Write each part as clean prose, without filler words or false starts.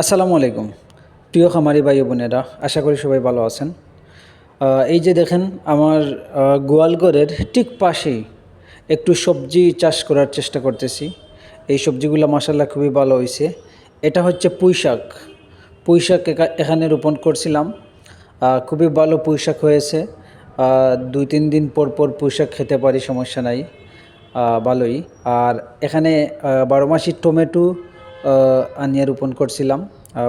আসসালামু আলাইকুম প্রিয় খামারি ভাই বোনেরা, আশা করি সবাই ভালো আছেন। এই যে দেখেন আমার গোয়ালঘরের ঠিক পাশেই একটু সবজি চাষ করার চেষ্টা করতেছি। এই সবজিগুলো মাশাআল্লাহ খুবই ভালো হয়েছে। এটা হচ্ছে পুঁইশাক। পুঁইশাক এখানে রোপণ করছিলাম, খুবই ভালো পুঁইশাক হয়েছে। 2-3 দিন পর পর পুঁইশাক খেতে পারি, সমস্যা নাই, ভালোই। আর এখানে 12 মাসি টমেটো আনিয়ে রোপণ করছিলাম।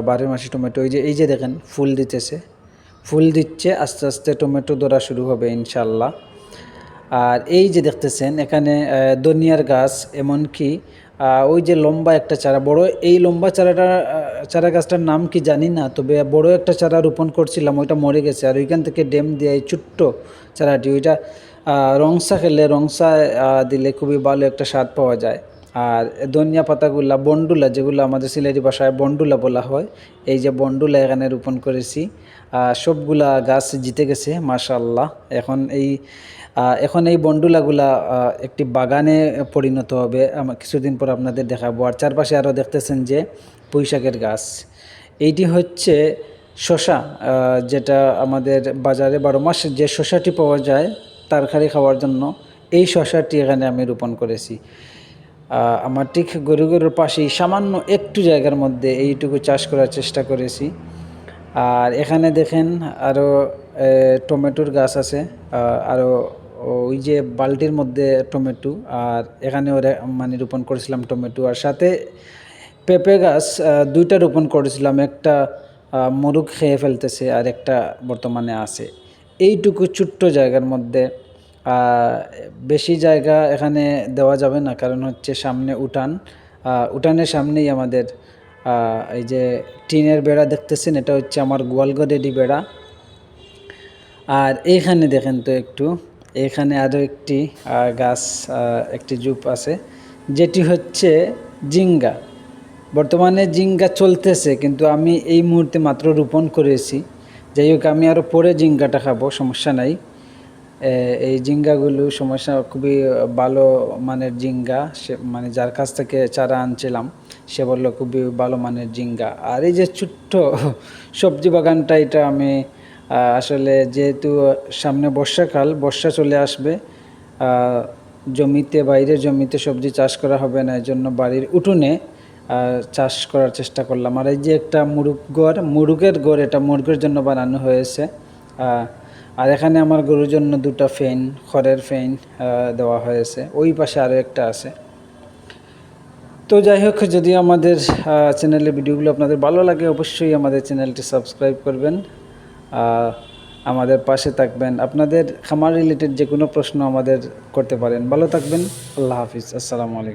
12 মাসি টমেটো এই যে দেখেন ফুল দিতেছে, ফুল দিচ্ছে, আস্তে আস্তে টমেটো ধরা শুরু হবে ইনশাল্লাহ। আর এই যে দেখতেছেন এখানে ধনিয়ার গাছ, এমনকি ওই যে লম্বা একটা চারা, বড় এই লম্বা চারা গাছটার নাম কি জানি না, তবে বড় একটা চারা রোপণ করছিলাম, ওইটা মরে গেছে। আর ওইখান থেকে ডেম দিয়ে এই ছোট্ট চারাটি, ওইটা রংসা খেলে, রংসা দিলে খুবই ভালো একটা স্বাদ পাওয়া যায়। আর ধনিয়া পাতাগুলা বন্ডুলা, যেগুলো আমাদের সিলেটি ভাষায় বন্ডুলা বলা হয়, এই যে বন্ডুলা এখানে রোপণ করেছি। সবগুলা গাছ জিতে গেছে মাশাআল্লাহ। এখন এই বন্ডুলাগুলা একটি বাগানে পরিণত হবে, কিছুদিন পর আপনাদের দেখাবো। আর চারপাশে আরও দেখতেছেন যে পুঁইশাকের গাছ। এইটি হচ্ছে শসা, যেটা আমাদের বাজারে 12 মাস যে শসাটি পাওয়া যায় তরকারি খাওয়ার জন্য, এই শসাটি এখানে আমি রোপণ করেছি। আমার ঠিক গরুর পাশেই সামান্য একটু জায়গার মধ্যে এইটুকু চাষ করার চেষ্টা করেছি। আর এখানে দেখেন আরও টমেটোর গাছ আছে, আরও ওই যে বালতির মধ্যে টমেটো, আর এখানেও মানে রোপণ করেছিলাম টমেটো। আর সাথে পেঁপে গাছ 2টা রোপণ করেছিলাম, একটা মোরগ খেয়ে ফেলতেছে আর একটা বর্তমানে আছে। এইটুকু ছোট্ট জায়গার মধ্যে বেশি জায়গা এখানে দেওয়া যাবে না, কারণ হচ্ছে সামনে উঠানের সামনেই আমাদের এই যে টিনের বেড়া দেখতেছেন, এটা হচ্ছে আমার গোয়ালঘরেরই বেড়া। আর এইখানে দেখেন তো একটু, এখানে আরও একটি গাছ, একটি জুপ আছে, যেটি হচ্ছে জিঙ্গা। বর্তমানে জিঙ্গা চলতেছে, কিন্তু আমি এই মুহূর্তে মাত্র রোপণ করেছি। যাই হোক, আমি আরও পরে জিঙ্গাটা খাবো, সমস্যা নাই। এই জিঙ্গাগুলো খুবই ভালো মানের জিঙ্গা, সে মানে যার কাছ থেকে চারা আনছিলাম সে বললো খুবই ভালো মানের জিঙ্গা। আর এই যে ছোট্ট সবজি বাগানটা, এটা আমি আসলে যেহেতু সামনে বর্ষাকাল, বর্ষা চলে আসবে, বাইরের জমিতে সবজি চাষ করা হবে না, এজন্য বাড়ির উঠোনে চাষ করার চেষ্টা করলাম। আর এই যে একটা মুরগের ঘর, এটা মুরগের জন্য বানানো হয়েছে। আর এখানে আমার গরুর জন্য 2টা ফেন, খড়ের ফেন দেওয়া হয়েছে। ওই পাশে আরও একটা আছে। তো যাই হোক, যদি আমাদের চ্যানেলের ভিডিওগুলো আপনাদের ভালো লাগে, অবশ্যই আমাদের চ্যানেলটি সাবস্ক্রাইব করবেন, আমাদের পাশে থাকবেন। আপনাদের খামার রিলেটেড যে কোনো প্রশ্ন আমাদের করতে পারেন। ভালো থাকবেন। আল্লাহ হাফিজ। আসসালামু আলাইকুম।